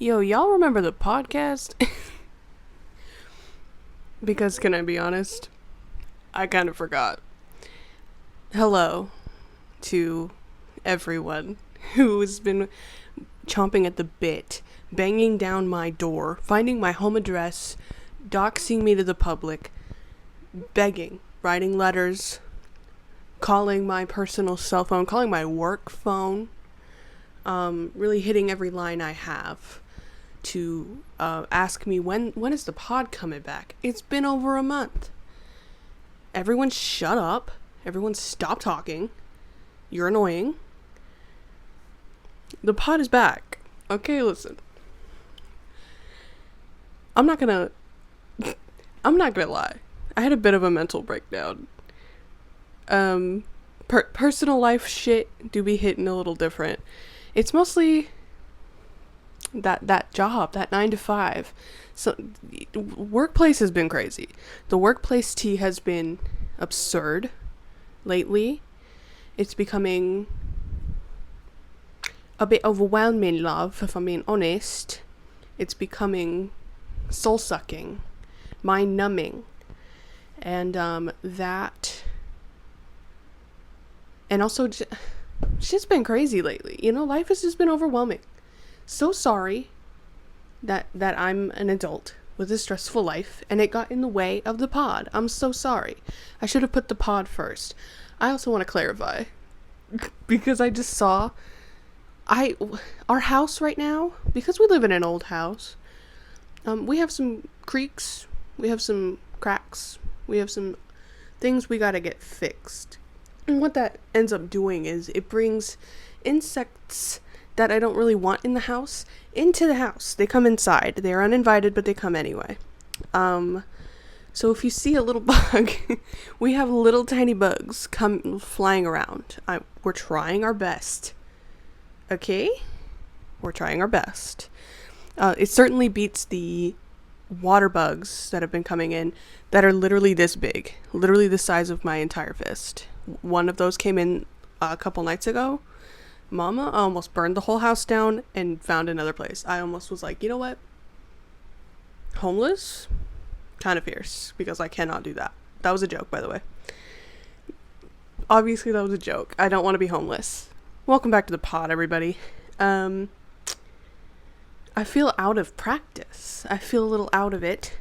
Yo, y'all remember the podcast? Because, can I be honest? I kind of forgot. Hello to everyone who has been chomping at the bit, banging down my door, finding my home address, doxing me to the public, begging, writing letters, calling my personal cell phone, calling my work phone, really hitting every line I have to ask me when is the pod coming back. It's been over a month. Everyone shut up. Everyone stop talking. You're annoying. The pod is back. Okay, listen. I'm not gonna lie. I had a bit of a mental breakdown. Personal life shit do be hitting a little different. It's mostly that job, that 9 to 5. So workplace has been crazy. The workplace tea has been absurd lately. It's becoming a bit overwhelming, love, if I'm being honest. It's becoming soul-sucking, mind-numbing. And that... And also, it's just been crazy lately. You know, life has just been overwhelming. So sorry that I'm an adult with a stressful life and it got in the way of the pod. I'm so sorry. I should have put the pod first. I also want to clarify because I just saw our house right now, because we live in an old house, we have some creaks, we have some cracks, we have some things we got to get fixed. And what that ends up doing is it brings insects that I don't really want in the house into the house. They come inside. They're uninvited, but they come anyway. So if you see a little bug, we have little tiny bugs come flying around. We're trying our best. Okay? We're trying our best. It certainly beats the water bugs that have been coming in that are literally this big. Literally the size of my entire fist. One of those came in a couple nights ago. Mama almost burned the whole house down and found another place. I almost was like, you know what? Homeless? Kind of fierce, because I cannot do that. That was a joke, by the way. Obviously, that was a joke. I don't want to be homeless. Welcome back to the pod, everybody. I feel out of practice. I feel a little out of it.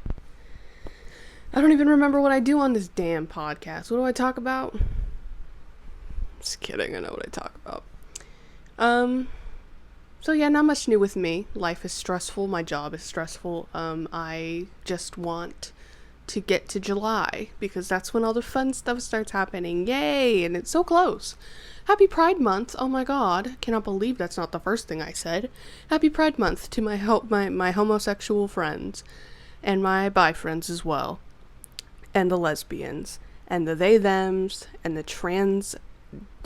I don't even remember what I do on this damn podcast. What do I talk about? Just kidding, I know what I talk about. So yeah, not much new with me. Life is stressful, my job is stressful. I just want to get to July, because that's when all the fun stuff starts happening. Yay! And it's so close. Happy Pride Month. Oh my god, cannot believe that's not the first thing I said. Happy Pride Month to my homosexual friends, and my bi friends as well, and the lesbians, and the they thems, and the trans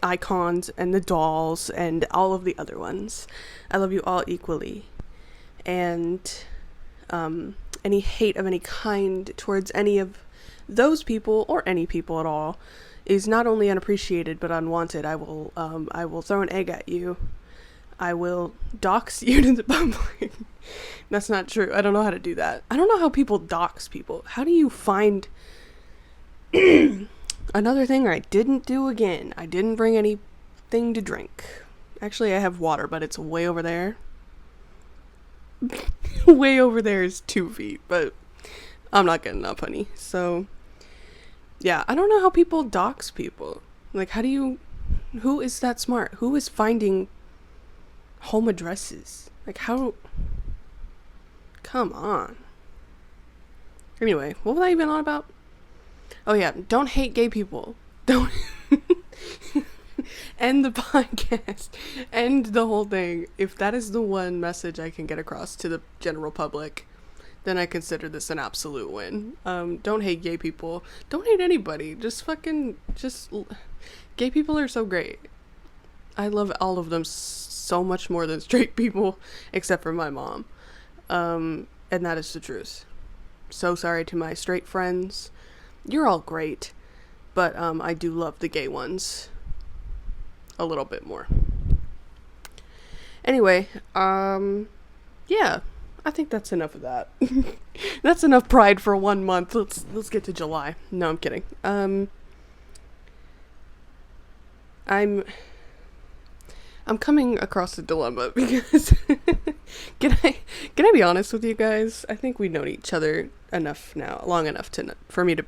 icons, and the dolls, and all of the other ones. I love you all equally. And any hate of any kind towards any of those people, or any people at all, is not only unappreciated but unwanted. I will throw an egg at you. I will dox you to the public. That's not true. I don't know how to do that. I don't know how people dox people. How do you find... Another thing I didn't do again. I didn't bring anything to drink. Actually, I have water, but it's way over there. Way over there is 2 feet, but I'm not getting up, honey. So, yeah, I don't know how people dox people. Like, who is that smart? Who is finding home addresses? Like, how? Come on. Anyway, what was I even on about? Oh yeah, don't hate gay people. Don't end the podcast. End the whole thing. If that is the one message I can get across to the general public, then I consider this an absolute win. Don't hate gay people. Don't hate anybody. Gay people are so great. I love all of them so much more than straight people, except for my mom. And that is the truth. So sorry to my straight friends. You're all great, but I do love the gay ones a little bit more. Anyway, Yeah, I think that's enough of that. That's enough pride for 1 month. Let's get to July. No, I'm kidding. I'm coming across a dilemma because can I be honest with you guys? I think we've known each other enough now, long enough for me to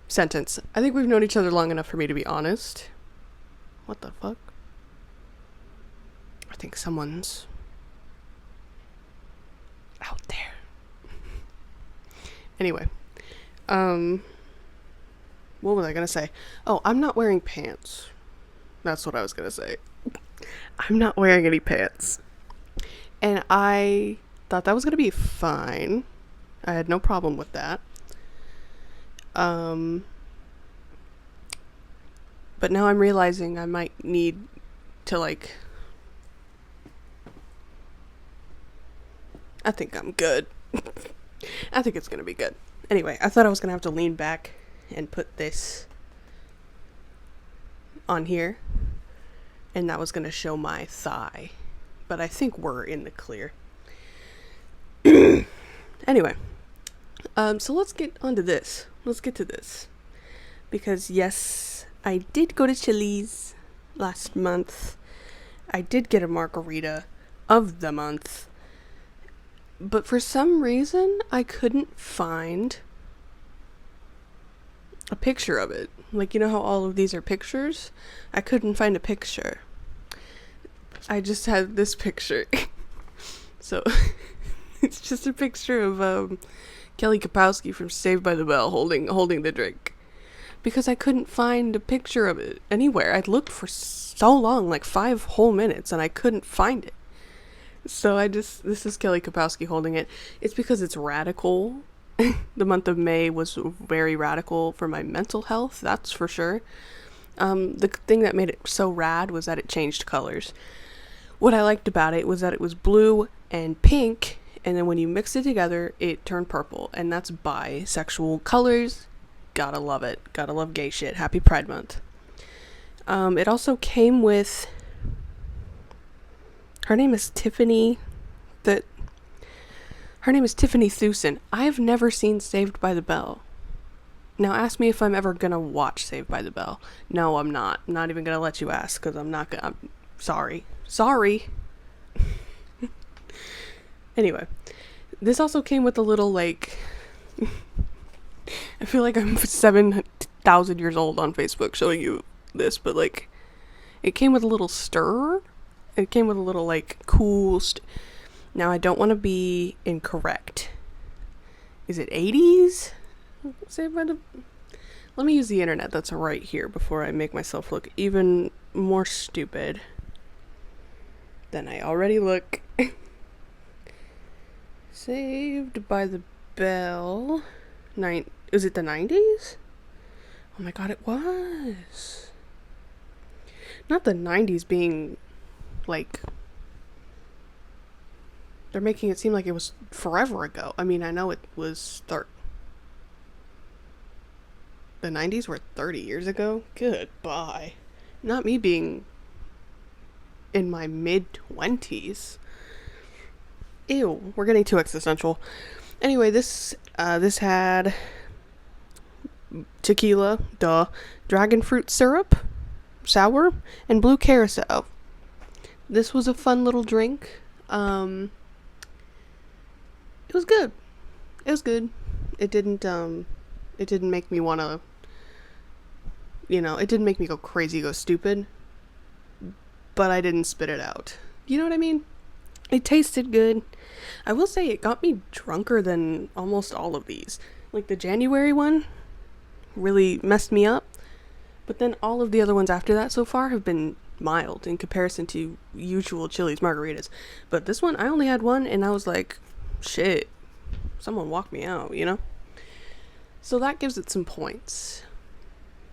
sentence. I think we've known each other long enough for me to be honest. What the fuck? I think someone's out there. Anyway, what was I gonna say? Oh, I'm not wearing pants. That's what I was gonna say. I'm not wearing any pants. And I thought that was gonna be fine. I had no problem with that. But now I'm realizing I might need to, like, I think I'm good. I think it's gonna be good. Anyway, I thought I was gonna have to lean back and put this on here, and that was gonna show my thigh. But I think we're in the clear. Anyway, so let's get onto this. Let's get to this. Because yes, I did go to Chili's last month. I did get a margarita of the month. But for some reason, I couldn't find a picture of it. Like, you know how all of these are pictures? I couldn't find a picture. I just had this picture. So, it's just a picture of Kelly Kapowski from Saved by the Bell holding the drink. Because I couldn't find a picture of it anywhere. I'd looked for so long, like 5 whole minutes, and I couldn't find it. So this is Kelly Kapowski holding it. It's because it's radical. The month of May was very radical for my mental health, that's for sure. The thing that made it so rad was that it changed colors. What I liked about it was that it was blue and pink, and then when you mix it together, it turned purple, and that's bisexual colors. Gotta love it. Gotta love gay shit. Happy Pride Month. It also came with... Her name is Tiffany Thusen. I've never seen Saved by the Bell. Now ask me if I'm ever gonna watch Saved by the Bell. No, I'm not. I'm not even gonna let you ask, because I'm not gonna... I'm sorry. Anyway, this also came with a little, like... I feel like I'm 7,000 years old on Facebook showing you this, but, like, it came with a little stirrer. It came with a little, like, cool... Now, I don't want to be incorrect. Is it 80s? Saved by the... Let me use the internet that's right here before I make myself look even more stupid than I already look. Saved by the Bell. Is it the 90s? Oh my god, it was. Not the 90s being, like... They're making it seem like it was forever ago. I mean, I know it was... The 90s were 30 years ago? Goodbye. Not me being in my mid-20s. Ew, we're getting too existential. Anyway, this had tequila, dragon fruit syrup, sour, and blue carousel. This was a fun little drink. It was good. It didn't make me wanna, it didn't make me go crazy, go stupid, but I didn't spit it out. You know what I mean? It tasted good. I will say it got me drunker than almost all of these. Like the January one really messed me up, but then all of the other ones after that so far have been mild in comparison to usual Chili's margaritas. But this one, I only had one, and I was like, shit, someone walk me out, So that gives it some points.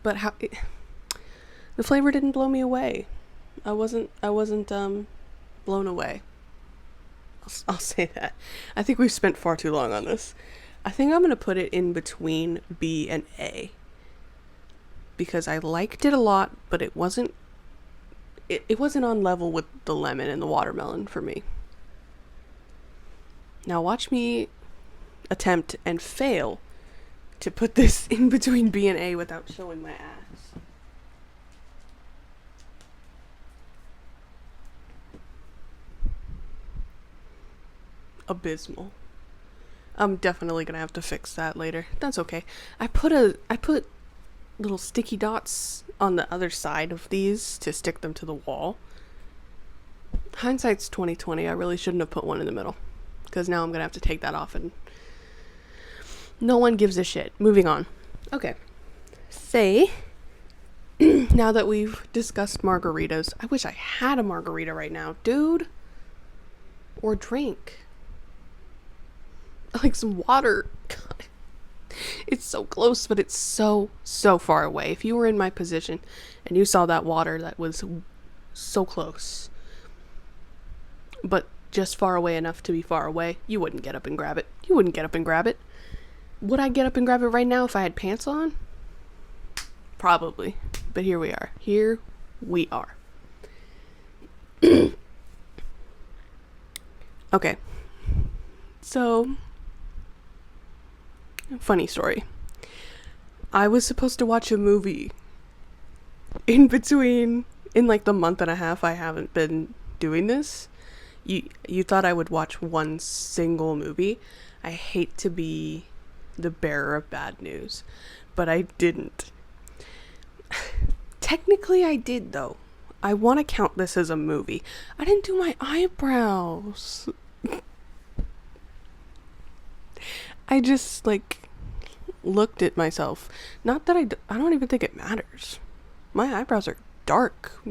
But the flavor didn't blow me away. I wasn't blown away. I'll say that. I think we've spent far too long on this. I think I'm going to put it in between B and A. Because I liked it a lot, but it wasn't on level with the lemon and the watermelon for me. Now watch me attempt and fail to put this in between B and A without showing my ass. Abysmal. I'm definitely gonna have to fix that later. That's okay. I put little sticky dots on the other side of these to stick them to the wall. Hindsight's 2020. I really shouldn't have put one in the middle, because now I'm gonna have to take that off and no one gives a shit. Moving on. Okay. Say, now that we've discussed margaritas, I wish I had a margarita right now, dude. Or drink. Like some water. God. It's so close, but it's so far away. If you were in my position and you saw that water that was so close, but just far away enough to be far away, you wouldn't get up and grab it. You wouldn't get up and grab it. Would I get up and grab it right now if I had pants on? Probably. But here we are. Here we are. Okay. So, funny story. I was supposed to watch a movie in like the month and a half I haven't been doing this. You thought I would watch one single movie. I hate to be the bearer of bad news, but I didn't. Technically I did, though. I want to count this as a movie. I didn't do my eyebrows. I just looked at myself. Not that I don't even think it matters. My eyebrows are dark.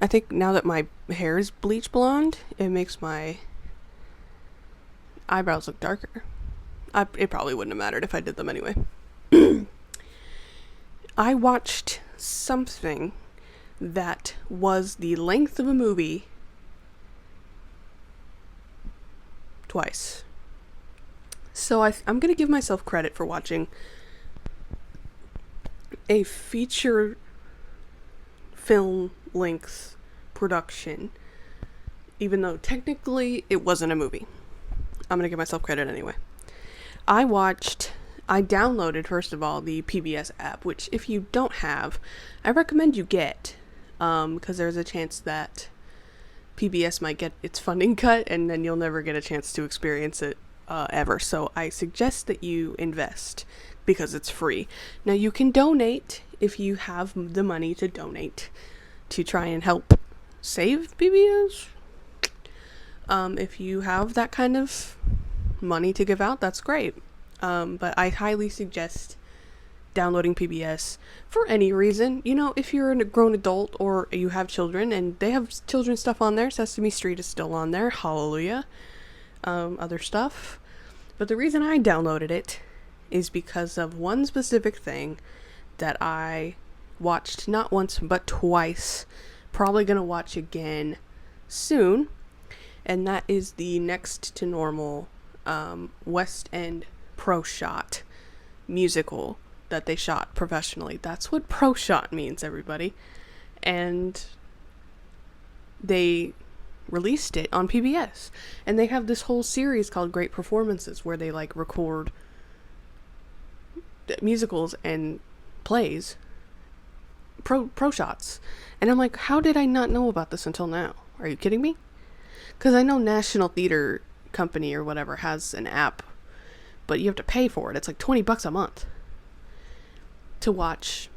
I think now that my hair is bleach blonde, it makes my eyebrows look darker. It probably wouldn't have mattered if I did them anyway. I watched something that was the length of a movie twice. So I'm going to give myself credit for watching a feature film length production, even though technically it wasn't a movie. I'm going to give myself credit anyway. I downloaded, first of all, the PBS app, which if you don't have, I recommend you get, because there's a chance that PBS might get its funding cut and then you'll never get a chance to experience it ever. So I suggest that you invest because it's free. Now you can donate if you have the money to donate to try and help save PBS. If you have that kind of money to give out, that's great. But I highly suggest downloading PBS for any reason. You know, if you're a grown adult or you have children and they have children's stuff on there, Sesame Street is still on there, hallelujah. Other stuff. But the reason I downloaded it is because of one specific thing that I watched not once but twice, probably gonna watch again soon, and that is the Next to Normal West End pro shot musical that they shot professionally. That's what pro shot means, everybody. And they released it on PBS, and they have this whole series called Great Performances where they record musicals and plays, pro shots. And I'm like, how did I not know about this until now? Are you kidding me? Because I know National Theater Company or whatever has an app, but you have to pay for it. It's like $20 a month to watch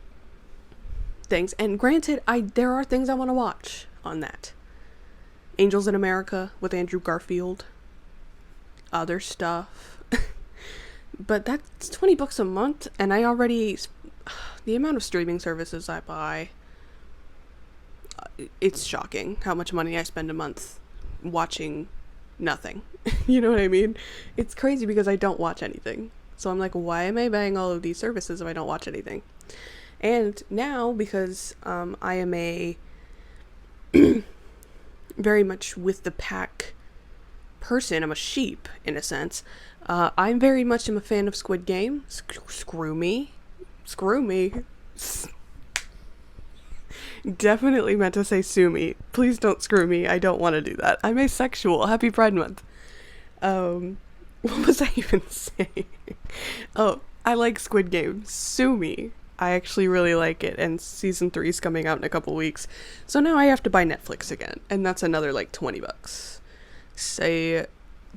things. And granted, there are things I want to watch on that. Angels in America with Andrew Garfield, other stuff. But that's $20 a month, and I already, the amount of streaming services I buy, it's shocking how much money I spend a month watching nothing. You know what I mean? It's crazy because I don't watch anything. So I'm like, why am I buying all of these services if I don't watch anything? And now, because I am a very much with the pack person, I'm a sheep in a sense. I'm very much a fan of Squid Game. Screw me. Definitely meant to say sue me. Please don't screw me. I don't want to do that. I'm asexual. Happy Pride Month. What was I even saying? Oh, I like Squid Game. Sue me. I actually really like it, and season 3 is coming out in a couple weeks. So now I have to buy Netflix again, and that's another like $20. Say,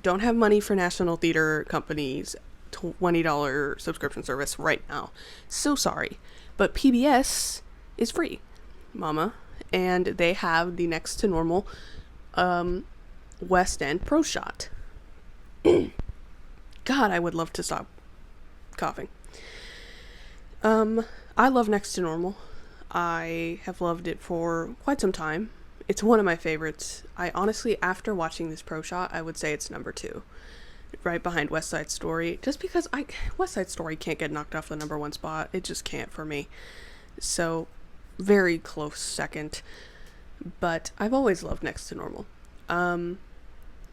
don't have money for National Theater Company's $20 subscription service right now. So sorry. But PBS is free, mama. And they have the Next to Normal West End Pro Shot. God, I would love to stop coughing. I love Next to Normal. I have loved it for quite some time. It's one of my favorites. I honestly, after watching this Pro Shot, I would say it's number 2. Right behind West Side Story. Just because West Side Story can't get knocked off the number 1 spot. It just can't for me. So, very close second. But I've always loved Next to Normal. And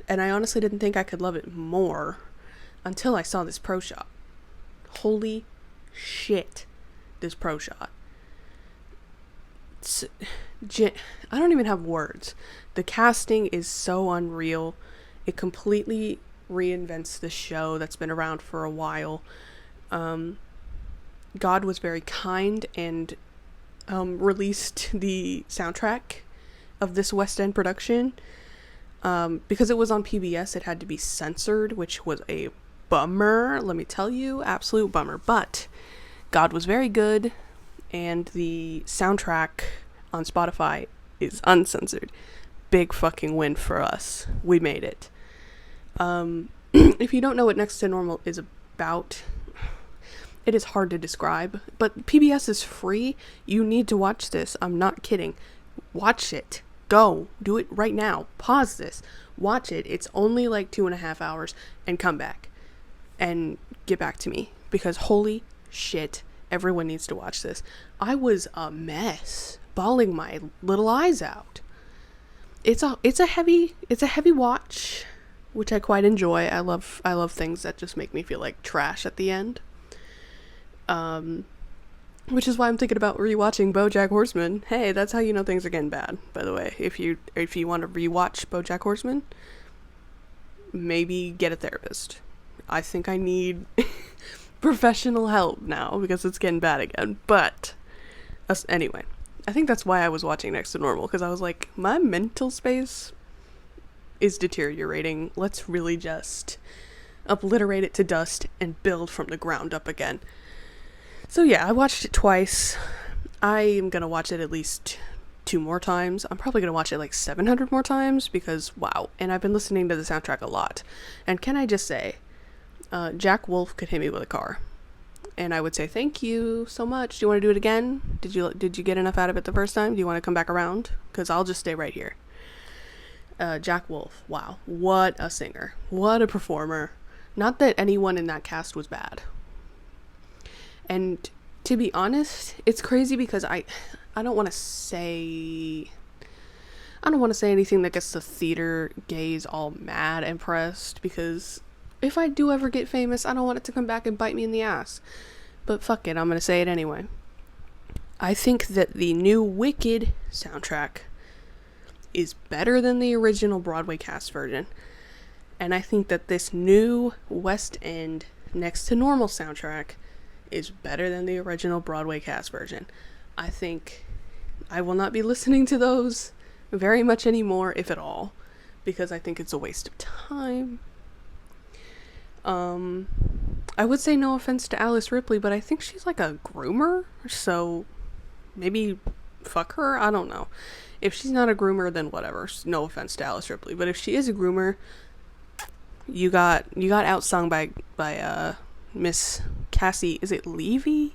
I honestly didn't think I could love it more until I saw this Pro Shot. Holy shit, this Pro Shot. I don't even have words. The casting is so unreal. It completely reinvents the show that's been around for a while. God was very kind and released the soundtrack of this West End production. Because it was on PBS, it had to be censored, which was a bummer, let me tell you, absolute bummer. But God was very good, and the soundtrack on Spotify is uncensored. Big fucking win for us. We made it. If you don't know what Next to Normal is about, it is hard to describe, but PBS is free. You need to watch this. I'm not kidding. Watch it. Go. Do it right now. Pause this. Watch it. It's only like 2.5 hours, and come back and get back to me, because holy shit, everyone needs to watch this. I was a mess, bawling my little eyes out. It's a heavy watch, which I quite enjoy. I love things that just make me feel like trash at the end. Which is why I'm thinking about rewatching BoJack Horseman. Hey, that's how you know things are getting bad, by the way. If you want to rewatch BoJack Horseman, maybe get a therapist. I think I need professional help now because it's getting bad again. But anyway, I think that's why I was watching Next to Normal, because I was like, my mental space is deteriorating. Let's really just obliterate it to dust and build from the ground up again. So yeah, I watched it twice. I am going to watch it at least 2 more times. I'm probably going to watch it like 700 more times because wow. And I've been listening to the soundtrack a lot. And can I just say, Jack Wolf could hit me with a car. And I would say, thank you so much. Do you want to do it again? Did you get enough out of it the first time? Do you want to come back around? Because I'll just stay right here. Jack Wolf. Wow. What a singer. What a performer. Not that anyone in that cast was bad. And to be honest, it's crazy because I don't want to say anything that gets the theater gays all mad and pressed, because if I do ever get famous, I don't want it to come back and bite me in the ass. But fuck it, I'm going to say it anyway. I think that the new Wicked soundtrack is better than the original Broadway cast version. And I think that this new West End Next to Normal soundtrack is better than the original Broadway cast version. I think I will not be listening to those very much anymore, if at all, because I think it's a waste of time. I would say no offense to Alice Ripley, but I think she's like a groomer, so maybe fuck her, I don't know. If she's not a groomer, then whatever, no offense to Alice Ripley, but if she is a groomer, you got outsung by Miss Cassie, is it Levy?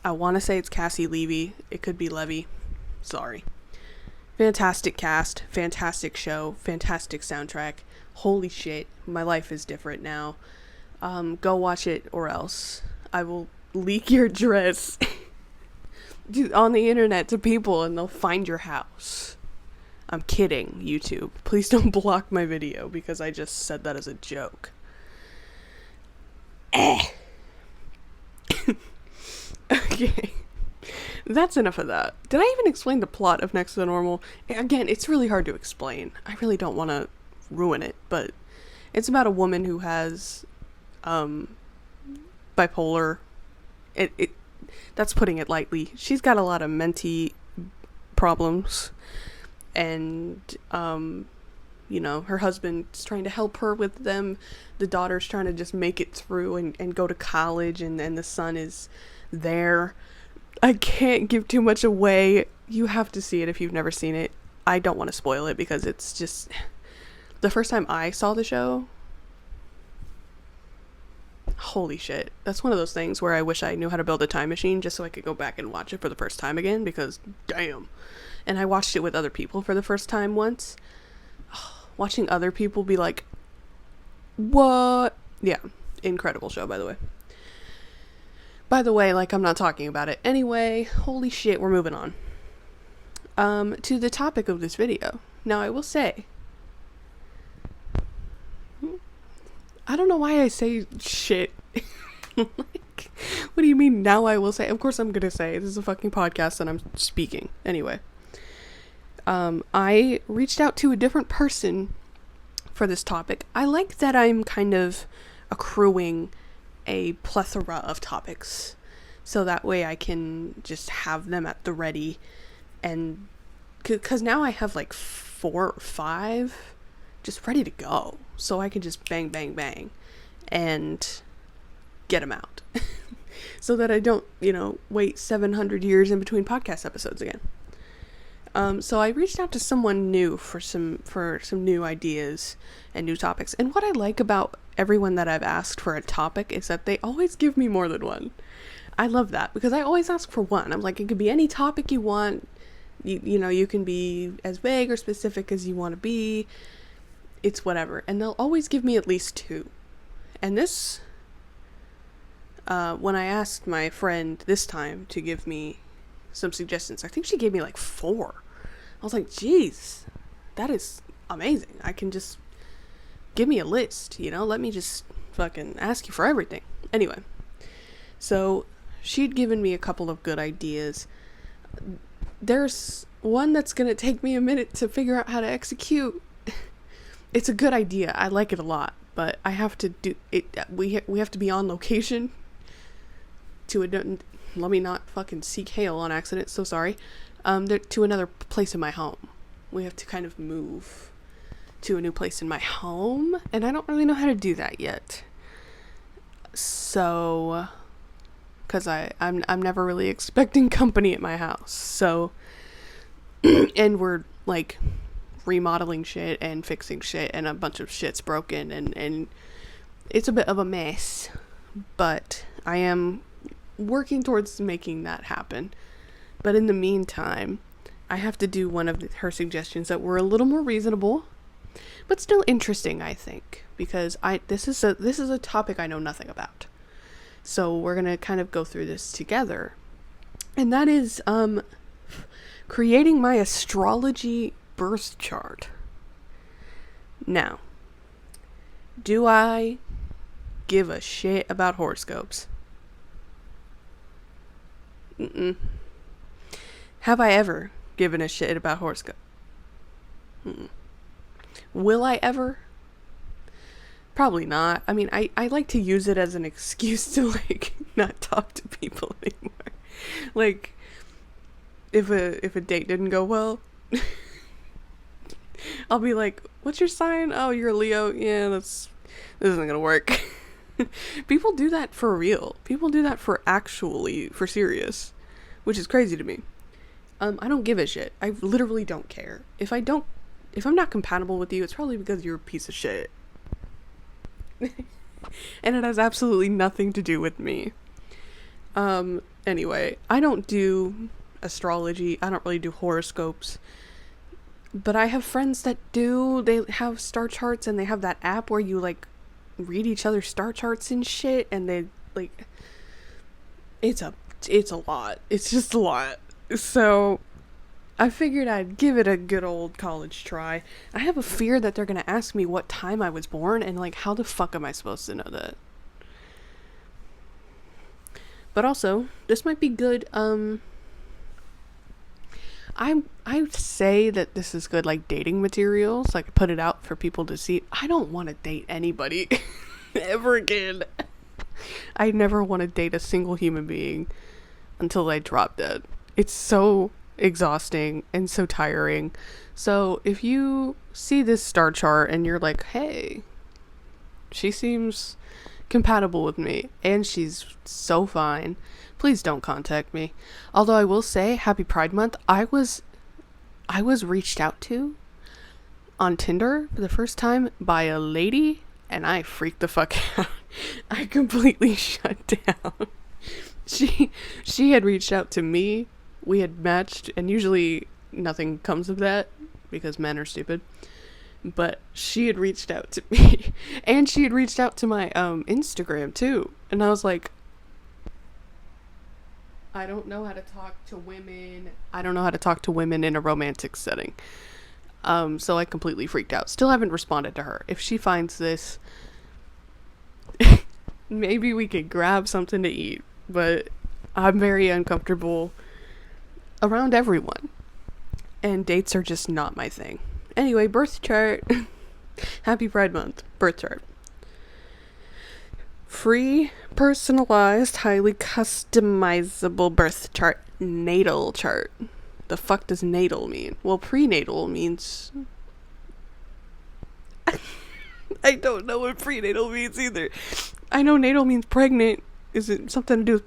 I want to say it's Cassie Levy. It could be Levy. Sorry. Fantastic cast, fantastic show, fantastic soundtrack. Holy shit, my life is different now. Go watch it, or else I will leak your address on the internet to people and they'll find your house. I'm kidding, YouTube. Please don't block my video because I just said that as a joke. Okay. That's enough of that. Did I even explain the plot of Next to Normal? Again, it's really hard to explain. I really don't want to ruin it, but It's about a woman who has bipolar. It that's putting it lightly. She's got a lot of mentee problems, and her husband's trying to help her with them. The daughter's trying to just make it through and go to college, and the son is there. I can't give too much away. You have to see it if you've never seen it. I don't want to spoil it because it's just... The first time I saw the show... Holy shit. That's one of those things where I wish I knew how to build a time machine just so I could go back and watch it for the first time again, because damn. And I watched it with other people for the first time once. Watching other people be like, what? Yeah. Incredible show, by the way. Like I'm not talking about it. Anyway, holy shit, we're moving on. To the topic of this video. Now, I will say, I don't know why I say shit. Like, what do you mean, now I will say? Of course I'm gonna say. This is a fucking podcast and I'm speaking. Anyway. I reached out to a different person for this topic. I like that I'm kind of accruing a plethora of topics, so that way I can just have them at the ready, and because now I have like 4 or 5 just ready to go, so I can just bang bang bang and get them out so that I don't wait 700 years in between podcast episodes again. So I reached out to someone new for some new ideas and new topics. And what I like about everyone that I've asked for a topic is that they always give me more than one. I love that, because I always ask for one. I'm like, it could be any topic you want. You can be as vague or specific as you want to be. It's whatever. And they'll always give me at least 2. And this, when I asked my friend this time to give me some suggestions, I think she gave me like 4. I was like, geez, that is amazing. I can just give me a list, let me just fucking ask you for everything. Anyway, so she'd given me a couple of good ideas. There's one that's gonna take me a minute to figure out how to execute. It's a good idea. I like it a lot, but I have to do it. We have to be on location to let me not fucking seek hail on accident, so sorry. To another place in my home. We have to kind of move to a new place in my home, and I don't really know how to do that yet. So, because I'm never really expecting company at my house, so, and we're like remodeling shit and fixing shit, and a bunch of shit's broken, and it's a bit of a mess, but I am working towards making that happen. But in the meantime, I have to do one of her suggestions that were a little more reasonable, but still interesting, I think, because this is a topic I know nothing about. So we're gonna kind of go through this together, and that is creating my astrology birth chart. Now, do I give a shit about horoscopes? Mm-mm. Have I ever given a shit about horoscope? Mm-mm. Will I ever? Probably not. I mean, I like to use it as an excuse to like not talk to people anymore. Like, if a date didn't go well, I'll be like, "What's your sign? Oh, you're a Leo. Yeah, this isn't gonna work." People do that for real. People do that for serious, which is crazy to me. I don't give a shit. I literally don't care. If I'm not compatible with you, it's probably because you're a piece of shit. And it has absolutely nothing to do with me. Anyway, I don't do astrology. I don't really do horoscopes. But I have friends that do. They have star charts, and they have that app where you like read each other's star charts and shit, and they like it's a lot. It's just a lot. So I figured I'd give it a good old college try. I have a fear that they're gonna ask me what time I was born, and like, how the fuck am I supposed to know that? But also, this might be good. I I say that this is good, like, dating materials. Like, put it out for people to see. I don't want to date anybody ever again. I never want to date a single human being until I drop dead. It's so exhausting and so tiring. So if you see this star chart and you're like, hey, she seems compatible with me and she's so fine, please don't contact me. Although I will say, happy Pride Month. I was reached out to on Tinder for the first time by a lady, and I freaked the fuck out. I completely shut down. She had reached out to me. We had matched, and usually nothing comes of that because men are stupid. But she had reached out to me, and she had reached out to my Instagram too. And I was like, I don't know how to talk to women. I don't know how to talk to women in a romantic setting. So I completely freaked out. Still haven't responded to her. If she finds this, maybe we could grab something to eat. But I'm very uncomfortable around everyone. And dates are just not my thing. Anyway, birth chart. Happy Pride Month. Birth chart. Free, personalized, highly customizable birth chart. Natal chart. The fuck does natal mean? Well, prenatal means... I don't know what prenatal means either. I know natal means pregnant. Is it something to do with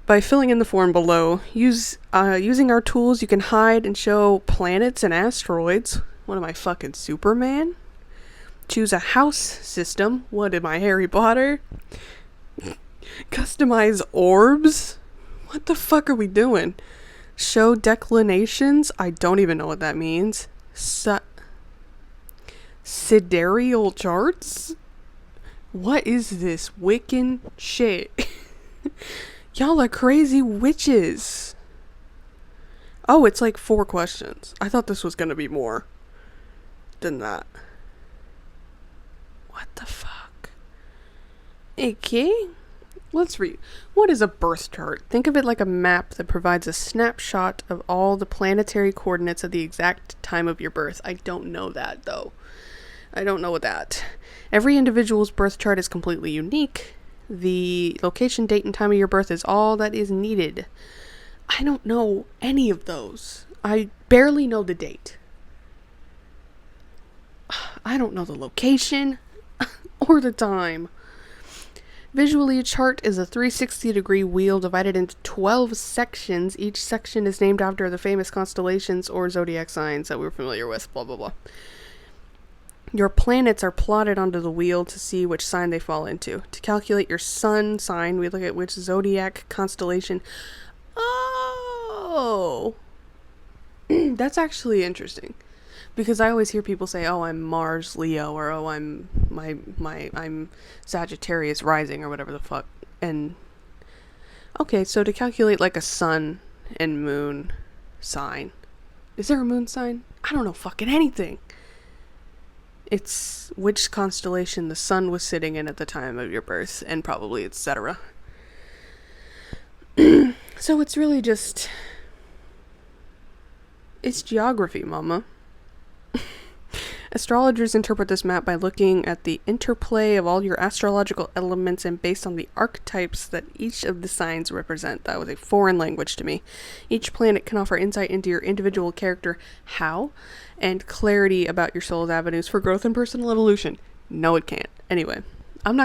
By filling in the form below, using our tools, you can hide and show planets and asteroids. What am I, fucking Superman? Choose a house system. What am I, Harry Potter? Customize orbs? What the fuck are we doing? Show declinations? I don't even know what that means. Sidereal charts? What is this Wiccan shit? Y'all are crazy witches. Oh, it's like 4 questions. I thought this was gonna be more than that. What the fuck? Okay. Let's read. What is a birth chart? Think of it like a map that provides a snapshot of all the planetary coordinates of the exact time of your birth. I don't know that, though. I don't know that. Every individual's birth chart is completely unique. The location, date, and time of your birth is all that is needed. I don't know any of those. I barely know the date. I don't know the location or the time. Visually, a chart is a 360-degree wheel divided into 12 sections. Each section is named after the famous constellations or zodiac signs that we're familiar with, blah, blah, blah. Your planets are plotted onto the wheel to see which sign they fall into. To calculate your sun sign, we look at which zodiac constellation. Oh! That's actually interesting. Because I always hear people say, oh, I'm Mars Leo, or oh, I'm Sagittarius rising, or whatever the fuck. And okay, so to calculate like a sun and moon sign. Is there a moon sign? I don't know fucking anything. It's which constellation the sun was sitting in at the time of your birth, and probably etc. So it's really just... it's geography, mama. Astrologers interpret this map by looking at the interplay of all your astrological elements and based on the archetypes that each of the signs represent. That was a foreign language to me. Each planet can offer insight into your individual character, how, and clarity about your soul's avenues for growth and personal evolution. No, it can't. Anyway, I'm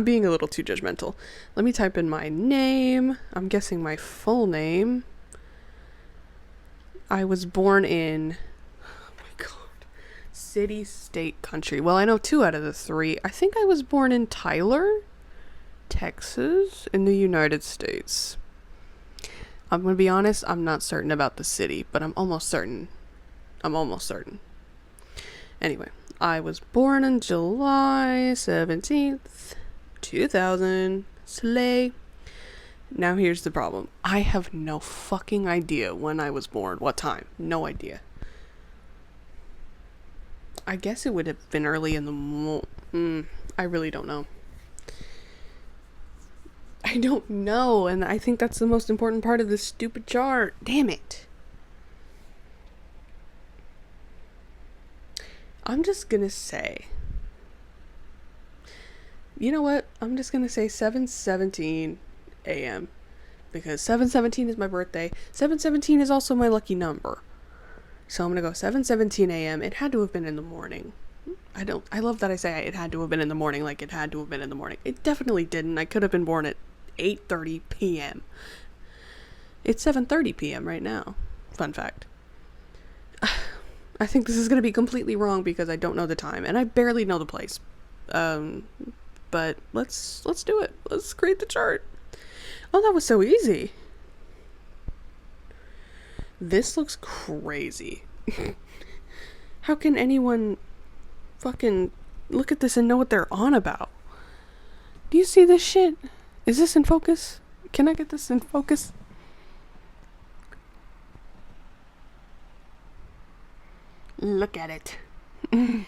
being a little too judgmental. Let me type in my name. I'm guessing my full name. I was born in... city, state, country. Well, I know 2 out of the 3. I think I was born in Tyler, Texas, in the United States. I'm going to be honest, I'm not certain about the city, but I'm almost certain. Anyway, I was born on July 17th, 2000. Slay. Now here's the problem. I have no fucking idea when I was born. What time? No idea. I guess it would have been early in the I really don't know. I don't know, and I think that's the most important part of this stupid chart. Damn it. I'm just gonna say, you know what? I'm just gonna say 7:17 a.m. because 7:17 is my birthday. 7:17 is also my lucky number. So I'm gonna go 7:17 a.m. It had to have been in the morning. I love that I say it had to have been in the morning, like it had to have been in the morning. It definitely didn't. I could have been born at 8:30 p.m. It's 7:30 p.m. right now. Fun fact. I think this is going to be completely wrong because I don't know the time and I barely know the place. But let's do it. Let's create the chart. Oh, that was so easy. This looks crazy. How can anyone fucking look at this and know what they're on about? Do you see this shit? Is this in focus? Can I get this in focus? Look at it. Man,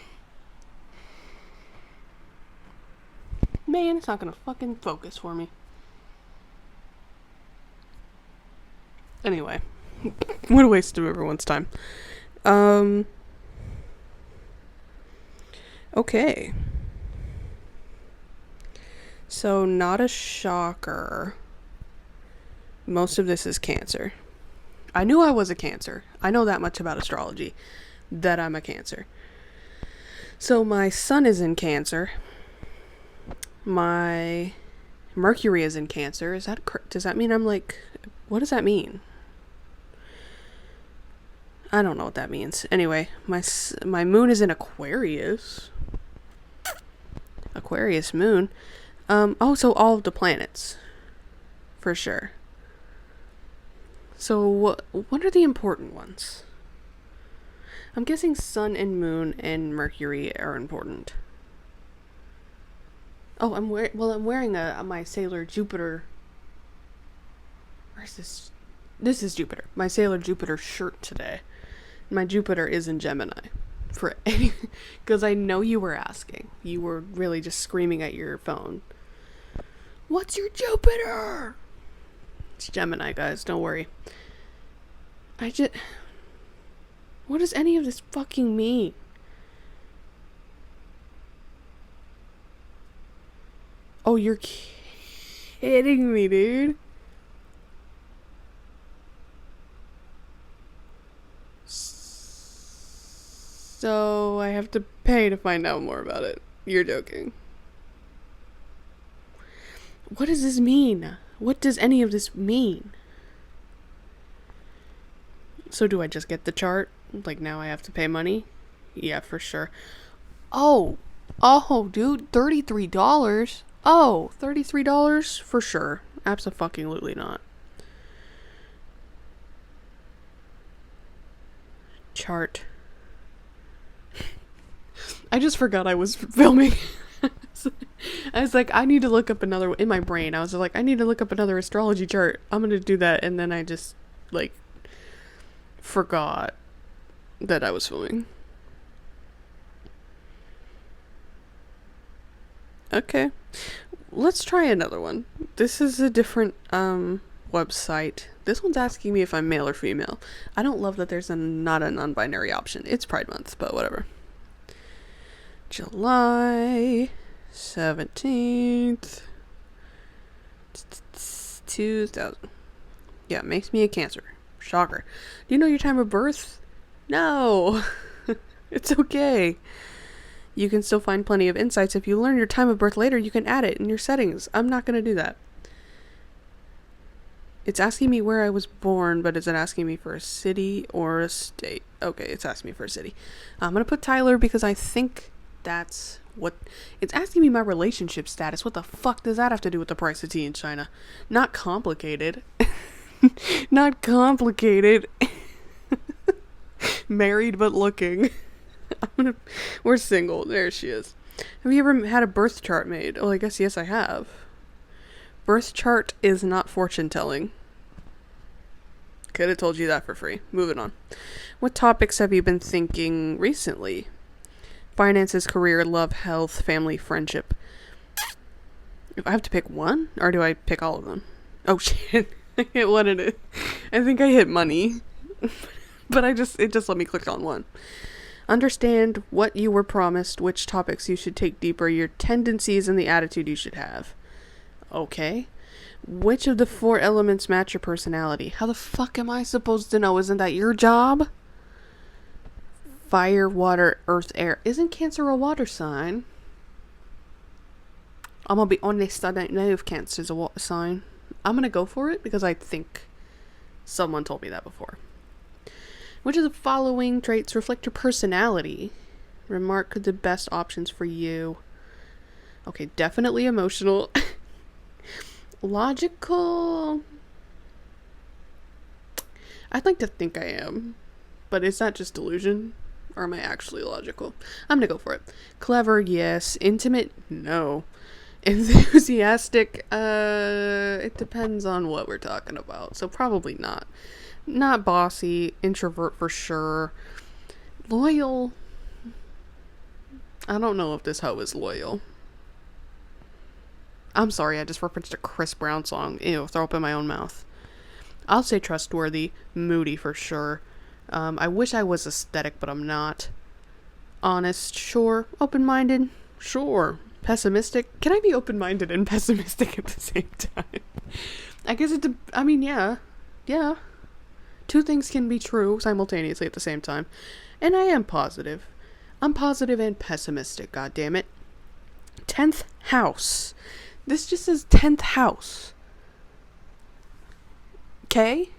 it's not gonna fucking focus for me. Anyway. What a waste of everyone's time. Okay. So, not a shocker. Most of this is Cancer. I knew I was a Cancer. I know that much about astrology. That I'm a Cancer. So, my sun is in Cancer. My Mercury is in Cancer. Does that mean I'm like... What does that mean? I don't know what that means. Anyway, my moon is in Aquarius. Aquarius moon. So all of the planets. For sure. So what are the important ones? I'm guessing sun and moon and Mercury are important. Oh, I'm wearing my Sailor Jupiter. Where's this? This is Jupiter. My Sailor Jupiter shirt today. My Jupiter is in Gemini. Because I know you were asking. You were really just screaming at your phone. What's your Jupiter? It's Gemini, guys. Don't worry. What does any of this fucking mean? Oh, you're kidding me, dude. So I have to pay to find out more about it. You're joking. What does this mean? What does any of this mean? So do I just get the chart? Like now I have to pay money? Yeah, for sure. Oh, dude, $33. Oh, $33 for sure. Abso-fucking-lutely not. Chart. I just forgot I was filming. I was like, I need to look up another, in my brain, I was like, I need to look up another astrology chart. I'm gonna do that, and then I just, like, forgot that I was filming. Okay. Let's try another one. This is a different, website. This one's asking me if I'm male or female. I don't love that there's not a non-binary option. It's Pride Month, but whatever. July 17th 2000. Yeah, makes me a Cancer. Shocker. Do you know your time of birth? No. It's okay. You can still find plenty of insights. If you learn your time of birth later, you can add it in your settings. I'm not going to do that. It's asking me where I was born, but is it asking me for a city or a state? Okay, it's asking me for a city. I'm going to put Tyler because I think that's what... It's asking me my relationship status. What the fuck does that have to do with the price of tea in China? Not complicated. Not complicated. Married but looking. We're single. There she is. Have you ever had a birth chart made? Oh, I guess yes, I have. Birth chart is not fortune telling. Could have told you that for free. Moving on. What topics have you been thinking recently? Finances, career, love, health, family, friendship. If I have to pick one, or do I pick all of them? Oh shit. I hit one in it. I think I hit money. But it just let me click on one. Understand what you were promised, which topics you should take deeper, your tendencies, and the attitude you should have. Okay. Which of the 4 elements match your personality? How the fuck am I supposed to know? Isn't that your job? Fire, water, earth, air. Isn't Cancer a water sign? I'm gonna be honest, I don't know if Cancer's a water sign. I'm gonna go for it because I think someone told me that before. Which of the following traits reflect your personality? Remark the best options for you. Okay, definitely emotional. Logical. I'd like to think I am. But is that just delusion? Or am I actually logical? I'm gonna go for it. Clever, yes. Intimate, no. Enthusiastic, it depends on what we're talking about. So probably not. Not bossy. Introvert for sure. Loyal. I don't know if this hoe is loyal. I'm sorry, I just referenced a Chris Brown song. Ew, throw up in my own mouth. I'll say trustworthy. Moody for sure. I wish I was aesthetic, but I'm not. Honest, sure. Open-minded, sure. Pessimistic. Can I be open-minded and pessimistic at the same time? I guess yeah. 2 things can be true simultaneously at the same time. And I am positive. I'm positive and pessimistic, goddammit. 10th house. This just says 10th house. Okay?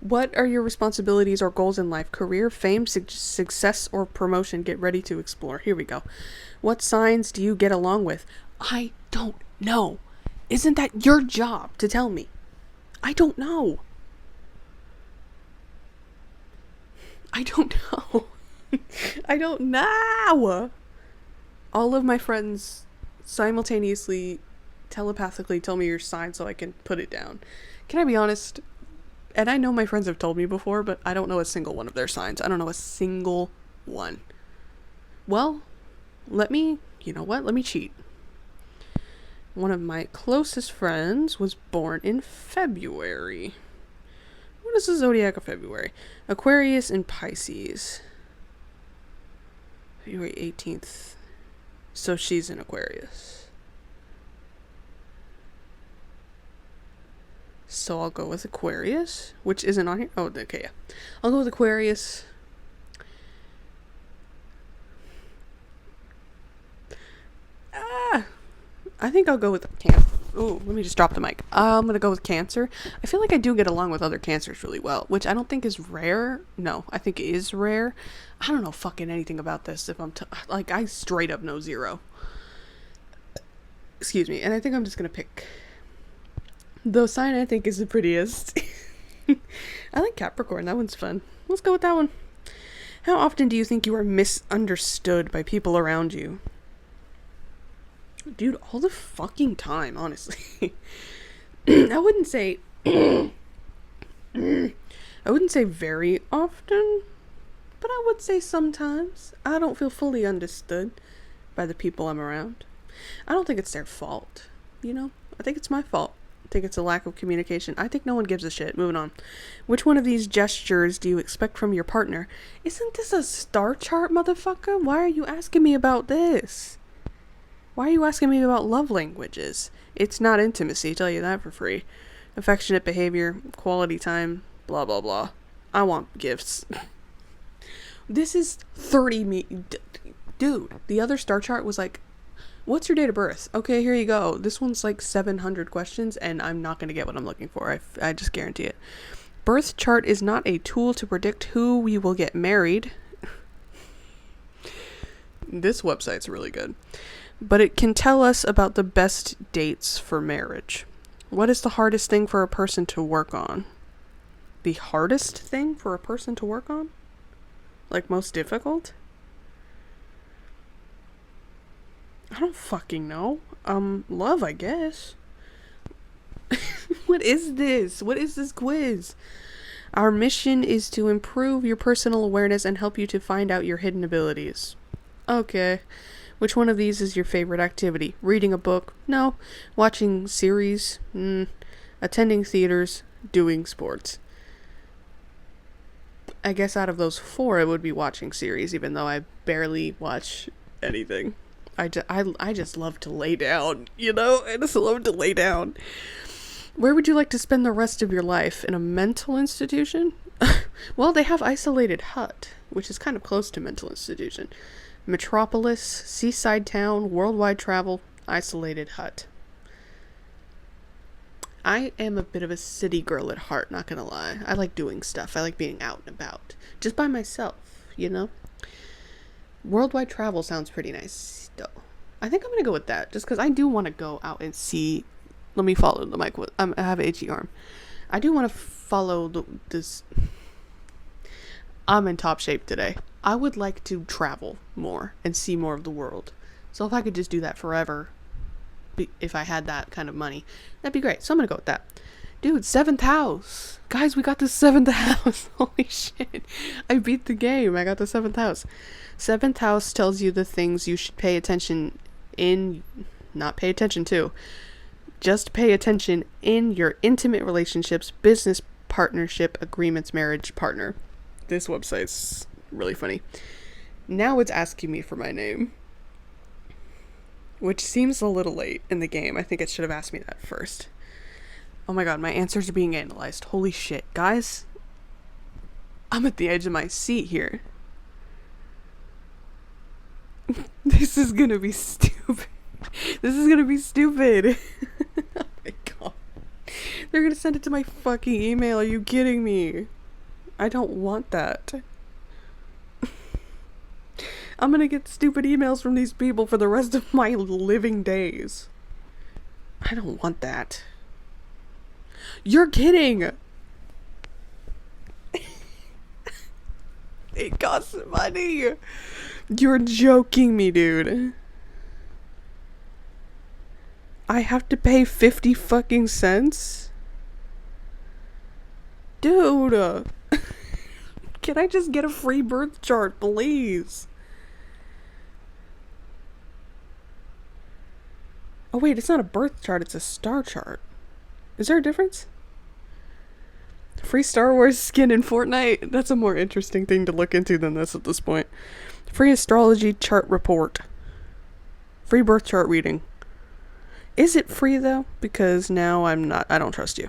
What are your responsibilities or goals in life? Career, fame, success, or promotion? Get ready to explore. Here we go. What signs do you get along with? I don't know. Isn't that your job to tell me? I don't know. I don't know. I don't know. All of my friends simultaneously, telepathically tell me your sign so I can put it down. Can I be honest? And I know my friends have told me before, but I don't know a single one of their signs. I don't know a single one. Well, let me cheat. One of my closest friends was born in February. What is the zodiac of February? Aquarius and Pisces. February 18th. So she's in Aquarius. So I'll go with Aquarius, which isn't on here. Oh, okay, yeah. I'll go with Aquarius. I think I'll go with Cancer. Ooh, let me just drop the mic. I'm going to go with Cancer. I feel like I do get along with other Cancers really well, which I don't think is rare. No, I think it is rare. I don't know fucking anything about this if I'm I straight up know zero. Excuse me. And I think I'm just going to pick the sign I think is the prettiest. I like Capricorn. That one's fun. Let's go with that one. How often do you think you are misunderstood by people around you? Dude, all the fucking time, honestly. I wouldn't say very often, but I would say sometimes. I don't feel fully understood by the people I'm around. I don't think it's their fault, you know? I think it's my fault. I think it's a lack of communication. I think no one gives a shit. Moving on. Which one of these gestures do you expect from your partner? Isn't this a star chart, motherfucker? Why are you asking me about this? Why are you asking me about love languages? It's not intimacy, tell you that for free. Affectionate behavior, quality time, blah, blah, blah. I want gifts. This is 30 Dude, the other star chart was like, what's your date of birth? Okay, here you go. This one's like 700 questions, and I'm not going to get what I'm looking for. I just guarantee it. Birth chart is not a tool to predict who we will get married. This website's really good. But it can tell us about the best dates for marriage. What is the hardest thing for a person to work on? The hardest thing for a person to work on? Like most difficult? I don't fucking know. Love, I guess. What is this? What is this quiz? Our mission is to improve your personal awareness and help you to find out your hidden abilities. Okay. Which one of these is your favorite activity? Reading a book? No. Watching series? Attending theaters? Doing sports? I guess out of those 4, it would be watching series, even though I barely watch anything. I just love to lay down, you know? I just love to lay down. Where would you like to spend the rest of your life? In a mental institution? Well, they have isolated hut, which is kind of close to mental institution. Metropolis, seaside town, worldwide travel, isolated hut. I am a bit of a city girl at heart, not gonna lie. I like doing stuff. I like being out and about. Just by myself, you know? Worldwide travel sounds pretty nice, though. I think I'm gonna go with that, just because I do want to go out and see. Let me follow the mic. I have an itchy arm. I do want to follow this. I'm in top shape today. I would like to travel more and see more of the world. So if I could just do that forever, if I had that kind of money, that'd be great. So I'm gonna go with that. Dude, 7th house. Guys, we got the 7th house. Holy shit. I beat the game. I got the 7th house. 7th house tells you the things you should pay attention in, not pay attention to. Just pay attention in your intimate relationships, business partnership, agreements, marriage, partner. This website's really funny. Now it's asking me for my name, which seems a little late in the game. I think it should have asked me that first. Oh my god, my answers are being analyzed. Holy shit, guys. I'm at the edge of my seat here. This is gonna be stupid. This is gonna be stupid. Oh my god. They're gonna send it to my fucking email. Are you kidding me? I don't want that. I'm gonna get stupid emails from these people for the rest of my living days. I don't want that. You're kidding! It costs money! You're joking me, dude. I have to pay 50 fucking cents? Dude! Can I just get a free birth chart, please? Oh wait, it's not a birth chart, it's a star chart. Is there a difference? Free Star Wars skin in Fortnite? That's a more interesting thing to look into than this at this point. Free astrology chart report. Free birth chart reading. Is it free though? Because now I don't trust you.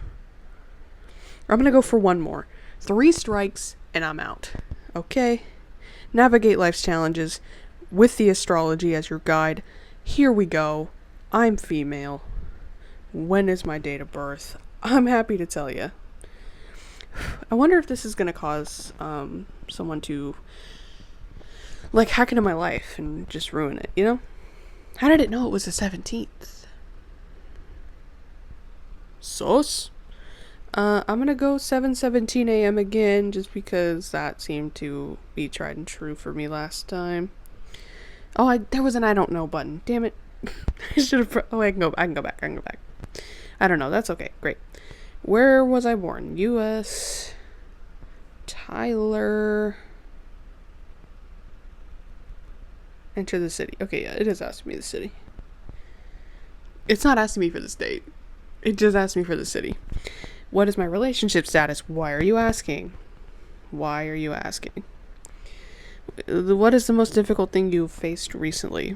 I'm gonna go for one more. 3 strikes and I'm out. Okay? Navigate life's challenges with the astrology as your guide. Here we go. I'm female. When is my date of birth? I'm happy to tell you. I wonder if this is going to cause someone to like hack into my life and just ruin it, you know? How did it know it was the 17th? Sus? I'm going to go 7:17 a.m. again just because that seemed to be tried and true for me last time. Oh, there was an I don't know button. Damn it. I should have. I can go back. I don't know. That's okay. Great. Where was I born? U.S. Tyler. Enter the city. Okay, yeah, it is asking me the city. It's not asking me for the state. It just asked me for the city. What is my relationship status? Why are you asking? Why are you asking? What is the most difficult thing you've faced recently?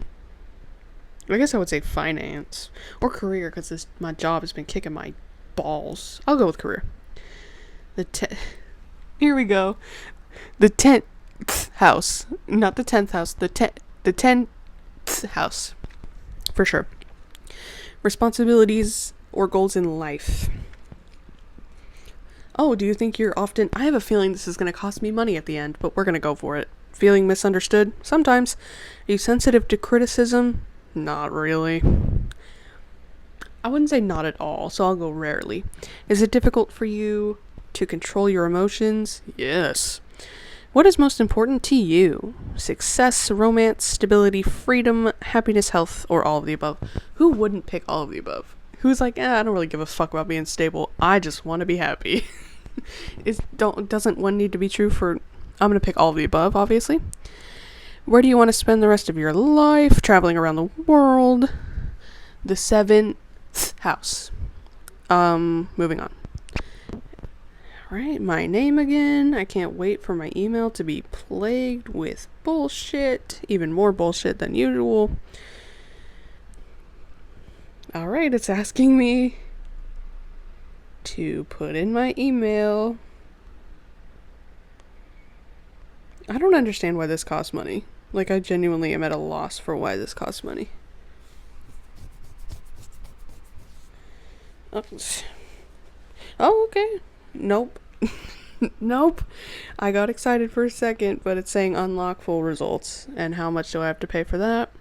I guess I would say finance or career because my job has been kicking my balls. I'll go with career. Here we go. The 10th house, not the 10th house. The 10th house, for sure. Responsibilities or goals in life. Oh, do you think you're often... I have a feeling this is going to cost me money at the end, but we're going to go for it. Feeling misunderstood? Sometimes. Are you sensitive to criticism? Not really. I wouldn't say not at all, so I'll go rarely. Is it difficult for you to control your emotions? Yes. What is most important to you? Success, romance, stability, freedom, happiness, health, or all of the above? Who wouldn't pick all of the above? Who's like, I don't really give a fuck about being stable. I just want to be happy. Doesn't one need to be true for... I'm going to pick all of the above, obviously. Where do you want to spend the rest of your life? Traveling around the world. The 7th house. Moving on. Alright, my name again. I can't wait for my email to be plagued with bullshit. Even more bullshit than usual. Alright, it's asking me to put in my email. I don't understand why this costs money. Like, I genuinely am at a loss for why this costs money. Oh, okay. Nope. Nope. I got excited for a second, but it's saying unlock full results. And how much do I have to pay for that?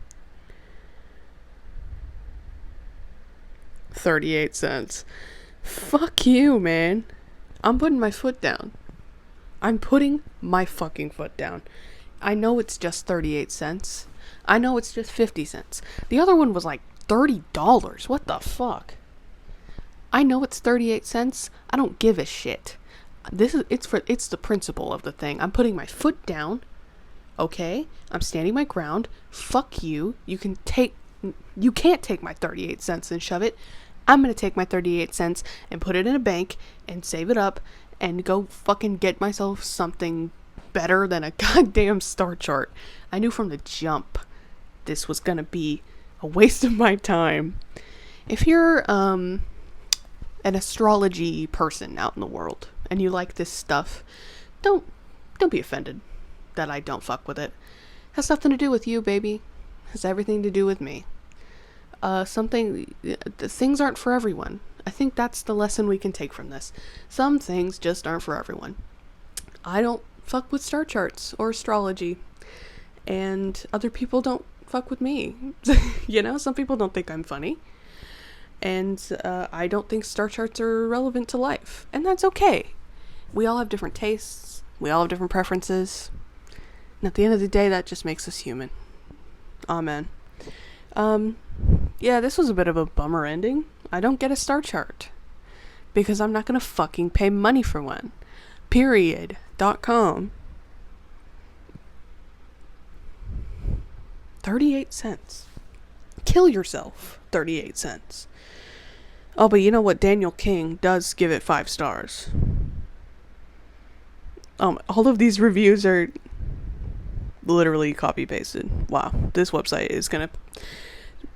38 cents. Fuck you, man. I'm putting my foot down. I'm putting my fucking foot down. I know it's just 38 cents. I know it's just 50 cents. The other one was like $30. What the fuck? I know it's 38 cents. I don't give a shit. It's the principle of the thing. I'm putting my foot down. Okay? I'm standing my ground. Fuck you. You can't take my 38 cents and shove it. I'm going to take my 38 cents and put it in a bank and save it up and go fucking get myself something better than a goddamn star chart. I knew from the jump this was going to be a waste of my time. If you're an astrology person out in the world and you like this stuff, don't be offended that I don't fuck with it. Has nothing to do with you, baby. Has everything to do with me. Things aren't for everyone. I think that's the lesson we can take from this. Some things just aren't for everyone. I don't fuck with star charts or astrology, and other people don't fuck with me. You know, some people don't think I'm funny, and I don't think star charts are relevant to life, and that's okay. We all have different tastes. We all have different preferences. And at the end of the day, that just makes us human. Amen. Yeah, this was a bit of a bummer ending. I don't get a star chart because I'm not gonna fucking pay money for one. Period.com. 38 cents. Kill yourself. 38 cents. Oh, but you know what? Daniel King does give it 5 stars. All of these reviews are literally copy pasted. Wow, this website is gonna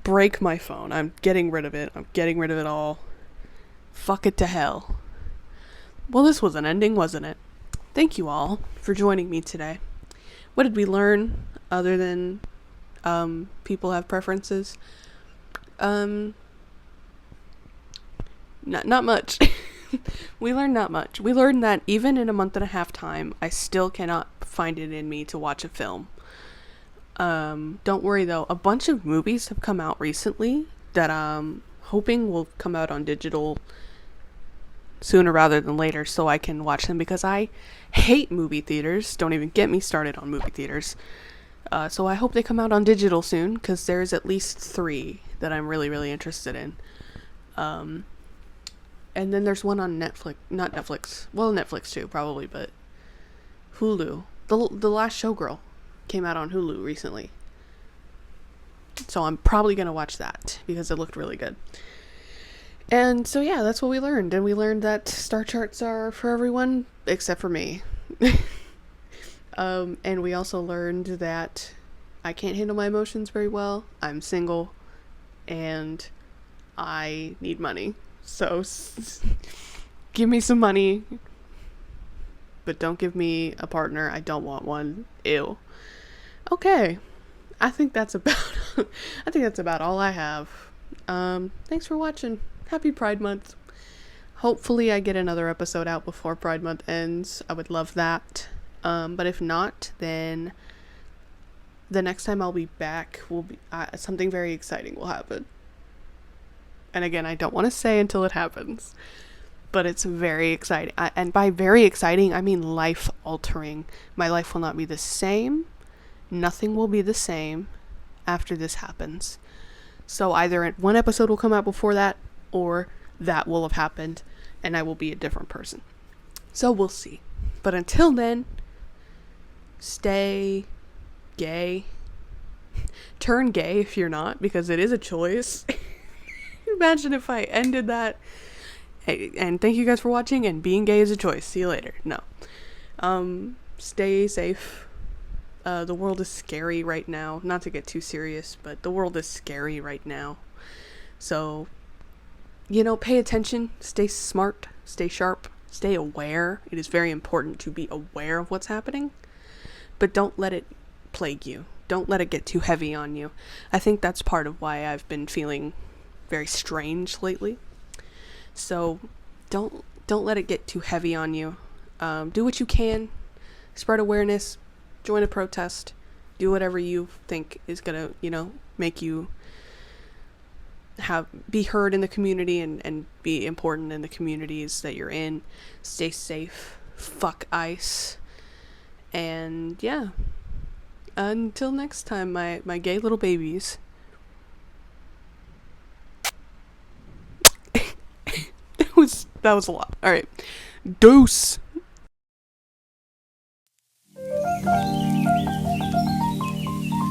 break my phone. I'm getting rid of it. I'm getting rid of it all. Fuck it to hell. Well, this was an ending, wasn't it? Thank you all for joining me today. What did we learn other than people have preferences? Not much. We learned not much. We learned that even in a month and a half time, I still cannot find it in me to watch a film. Don't worry though, a bunch of movies have come out recently that I'm hoping will come out on digital sooner rather than later so I can watch them, because I hate movie theaters. Don't even get me started on movie theaters. So I hope they come out on digital soon, because there's at least 3 that I'm really, really interested in. And then there's one on Netflix, not Netflix, well, Netflix too, probably, but Hulu. The Last Showgirl came out on Hulu recently. So I'm probably going to watch that because it looked really good. And so yeah, that's what we learned. And we learned that star charts are for everyone except for me. And we also learned that I can't handle my emotions very well. I'm single and I need money. So give me some money, but don't give me a partner. I don't want one. Ew. Okay. I think that's about all I have. Thanks for watching. Happy Pride Month. Hopefully I get another episode out before Pride Month ends. I would love that. But if not, then the next time I'll be back will be something very exciting will happen. And again, I don't want to say until it happens, but it's very exciting. And by very exciting, I mean life-altering. My life will not be the same. Nothing will be the same after this happens. So either one episode will come out before that, or that will have happened, and I will be a different person. So we'll see. But until then, stay gay, turn gay if you're not, because it is a choice. Imagine if I ended that. Hey, and thank you guys for watching, and being gay is a choice. See you later. No. Stay safe. The world is scary right now. Not to get too serious, but the world is scary right now. So, pay attention, stay smart, stay sharp, stay aware. It is very important to be aware of what's happening, but don't let it plague you. Don't let it get too heavy on you. I think that's part of why I've been feeling very strange lately. So don't let it get too heavy on you. Do what you can. Spread awareness. Join a protest. Do whatever you think is gonna, make you be heard in the community and be important in the communities that you're in. Stay safe. Fuck ICE. And yeah. Until next time, my gay little babies. That was a lot. Alright. Deuce.